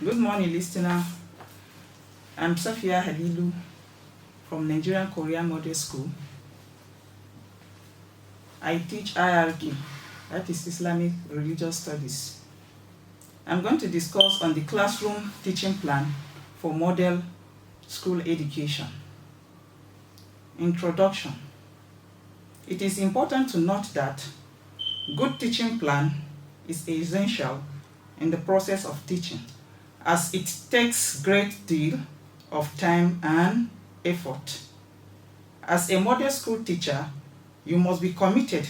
Good morning, listener. I'm Safia Halilu from Nigerian Korean Model School. I teach IRK, that is Islamic Religious Studies. I'm going to discuss on the classroom teaching plan for model school education. Introduction. It is important to note that good teaching plan is essential in the process of teaching, as it takes great deal of time and effort. As a model school teacher, you must be committed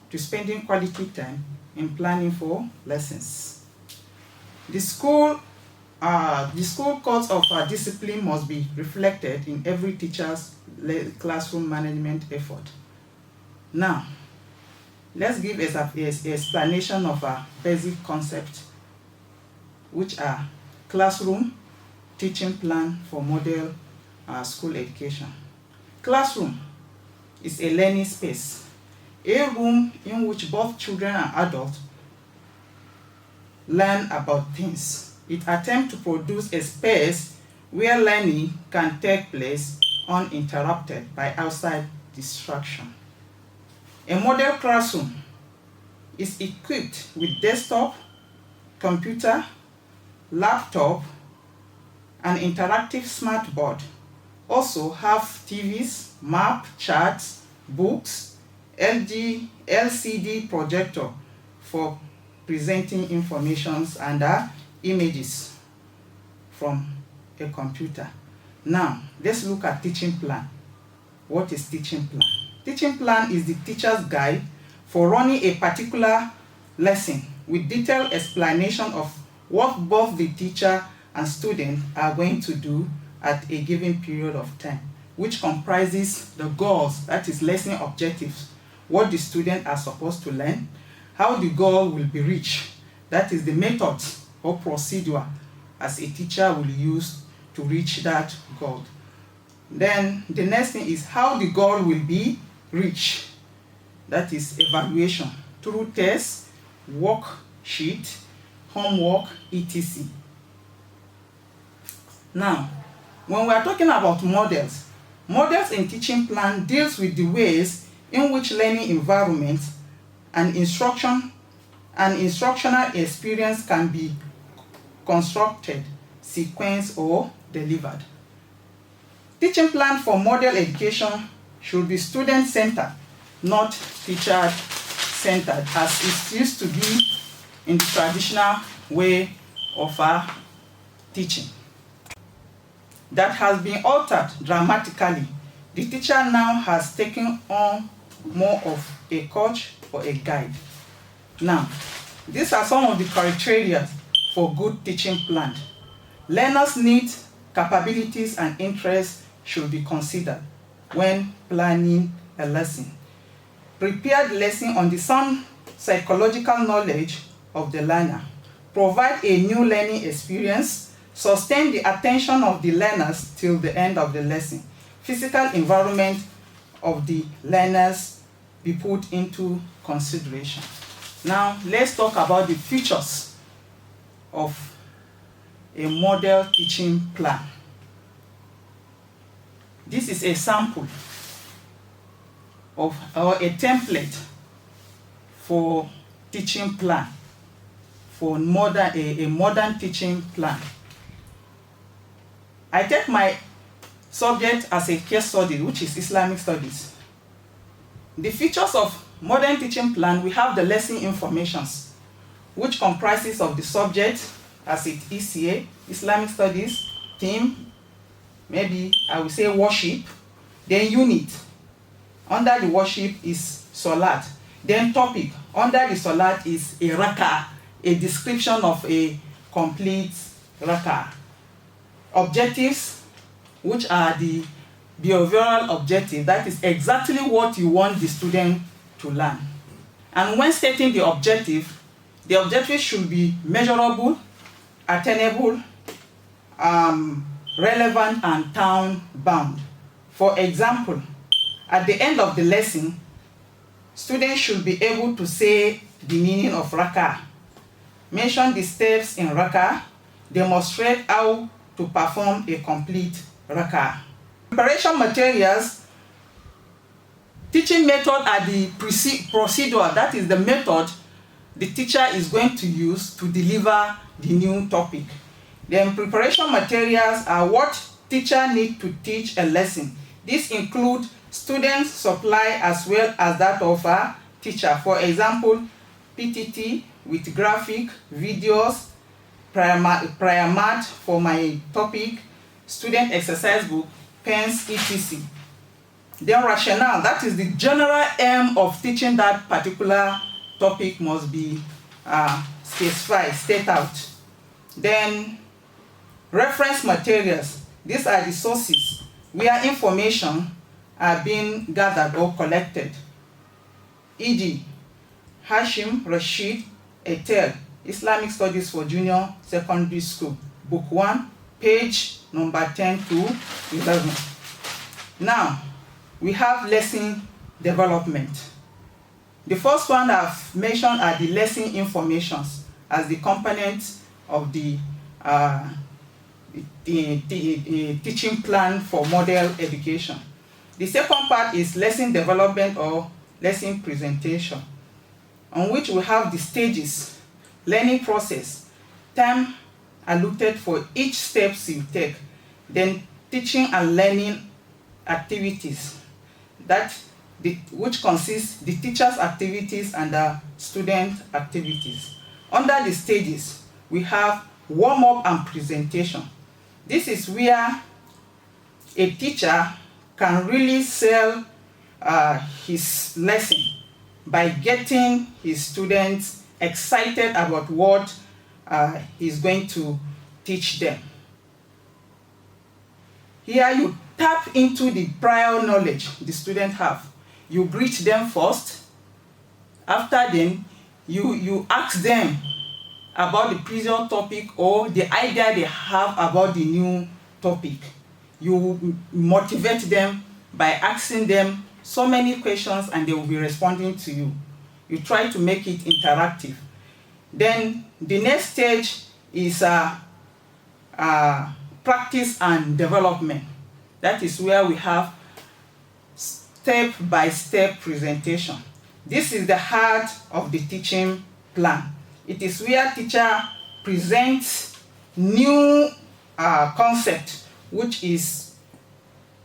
to spending quality time in planning for lessons. The school course of discipline must be reflected in every teacher's classroom management effort. Now, let's give an explanation of a basic concept, which are classroom teaching plan for model school education. Classroom is a learning space, a room in which both children and adults learn about things. It attempts to produce a space where learning can take place uninterrupted by outside distraction. A model classroom is equipped with desktop, computer, laptop, and interactive smart board. Also have TVs, map, charts, books, LCD projector for presenting information and images from a computer. Now, let's look at teaching plan. What is teaching plan? Teaching plan is the teacher's guide for running a particular lesson with detailed explanation of what both the teacher and student are going to do at a given period of time, which comprises the goals, that is lesson objectives, what the students are supposed to learn, how the goal will be reached, that is the methods or procedure as a teacher will use to reach that goal. Then the next thing is how the goal will be reached, that is evaluation through tests, worksheet, homework, etc. Now, when we are talking about models in teaching plan deals with the ways in which learning environment and instructional experience can be constructed, sequenced, or delivered. Teaching plan for model education should be student-centered, not teacher-centered, as it used to be in the traditional way of teaching. That has been altered dramatically. The teacher now has taken on more of a coach or a guide. Now, these are some of the criteria for good teaching plan. Learners' needs, capabilities, and interests should be considered when planning a lesson. Prepared lesson on the sound psychological knowledge of the learner. Provide a new learning experience. Sustain the attention of the learners till the end of the lesson. Physical environment of the learners be put into consideration. Now, let's talk about the features of a model teaching plan. This is a sample of or a template for teaching plan, for a modern teaching plan. I take my subject as a case study, which is Islamic studies. The features of modern teaching plan, we have the lesson informations, which comprises of the subject as it is here, Islamic studies, theme, maybe I will say worship, then unit. Under the worship is salat. Then topic, under the salat is a rak'ah, a description of a complete rak'ah. Objectives, which are the behavioral objective, that is exactly what you want the student to learn. And when setting the objective should be measurable, attainable, relevant, and time-bound. For example, at the end of the lesson, students should be able to say the meaning of rak'ah, mention the steps in rak'ah, demonstrate how to perform a complete rak'ah. Preparation materials, teaching method are the procedure, that is the method the teacher is going to use to deliver the new topic. Then preparation materials are what teacher need to teach a lesson. This include student supply as well as that of a teacher. For example, PTT with graphic, videos, prior math for my topic, student exercise book, pens, etc. Then rationale, that is the general aim of teaching that particular topic must be specified, state out. Then reference materials, these are the sources where information are being gathered or collected, e.g. Hashim Rashid Etel, Islamic Studies for Junior Secondary School, Book 1, page number 10 to 11. Now, we have lesson development. The first one I've mentioned are the lesson informations as the components of the teaching plan for model education. The second part is lesson development or lesson presentation, on which we have the stages, learning process, time allotted for each steps you take, then teaching and learning activities, which consists the teacher's activities and the student activities. Under the stages, we have warm-up and presentation. This is where a teacher can really sell his lesson by getting his students excited about what he's going to teach them. Here you tap into the prior knowledge the students have. You greet them first. After then, you ask them about the previous topic or the idea they have about the new topic. You motivate them by asking them so many questions and they will be responding to you. You try to make it interactive. Then the next stage is practice and development. That is where we have step-by-step presentation. This is the heart of the teaching plan. It is where teacher presents new concept which is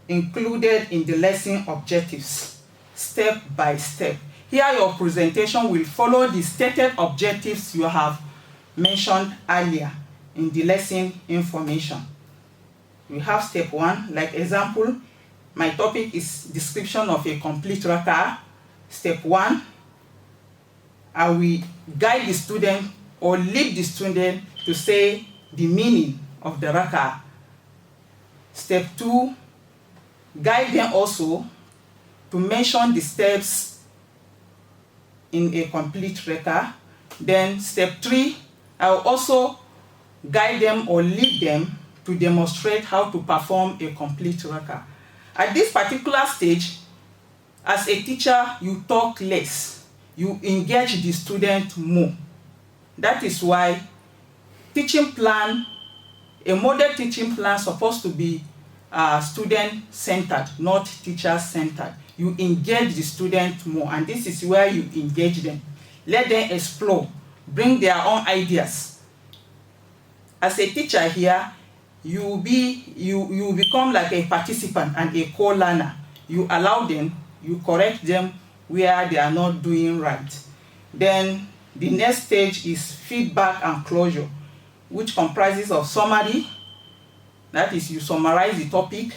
included in the lesson objectives, step by step. Here your presentation will follow the stated objectives you have mentioned earlier in the lesson information. We have step 1, like example, my topic is description of a complete rak'ah. Step 1, I will guide the student or lead the student to say the meaning of the rak'ah. Step 2, guide them also to mention the steps in a complete rak'ah. Then step 3, I will also guide them or lead them to demonstrate how to perform a complete rak'ah. At this particular stage, as a teacher, you talk less. You engage the student more. That is why teaching plan, a model teaching plan is supposed to be student-centered, not teacher-centered. You engage the student more, and this is where you engage them. Let them explore, bring their own ideas. As a teacher here, you become like a participant and a co-learner. You allow them, you correct them where they are not doing right. Then the next stage is feedback and closure, which comprises of summary. That is, you summarize the topic.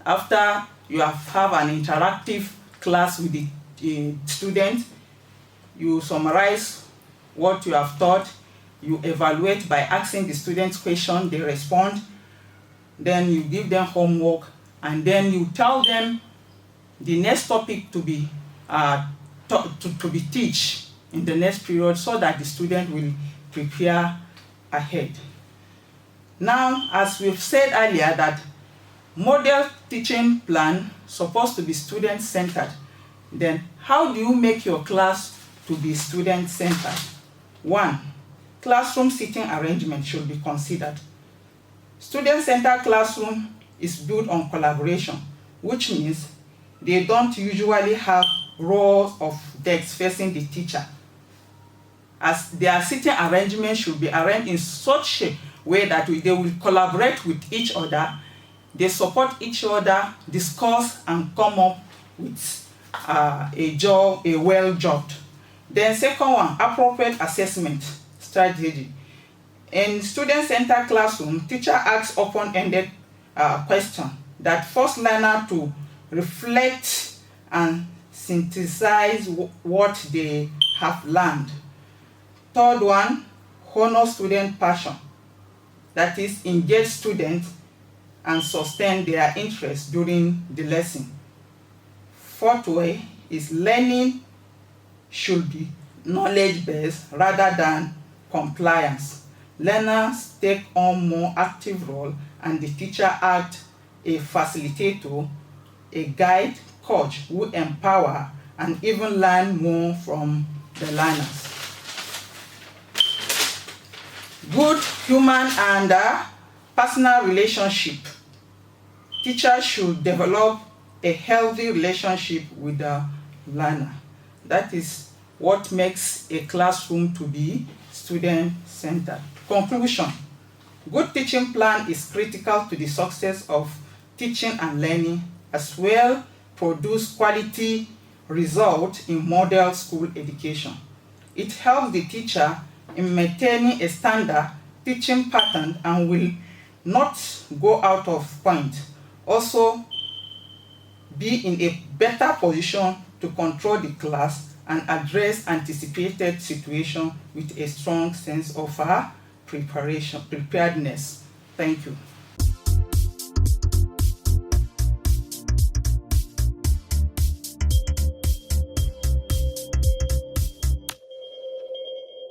After you have an interactive class with the student, you summarize what you have taught. You evaluate by asking the students questions, they respond. Then you give them homework, and then you tell them the next topic to be teach in the next period, so that the student will prepare ahead. Now, as we've said earlier, that model teaching plan supposed to be student-centered. Then how do you make your class to be student-centered? 1, classroom seating arrangement should be considered. Student-centered classroom is built on collaboration, which means they don't usually have rows of desks facing the teacher, as their seating arrangement should be arranged in such a way that they will collaborate with each other, they support each other, discuss, and come up with a well-jobbed. Then second one, appropriate assessment strategy. In student-centered classroom, teacher asks open-ended question that force learner to reflect and synthesize what they have learned. Third one, honor student passion. That is, engage students and sustain their interest during the lesson. Fourth way is learning should be knowledge-based rather than compliance. Learners take on more active role and the teacher acts a facilitator, a guide, coach who empower and even learn more from the learners. Good human and personal relationship. Teachers should develop a healthy relationship with the learner. That is what makes a classroom to be student-centered. Conclusion. Good teaching plan is critical to the success of teaching and learning, as well produce quality results in model school education. It helps the teacher in maintaining a standard teaching pattern and will not go out of point. Also, be in a better position to control the class and address anticipated situations with a strong sense of preparedness. Thank you.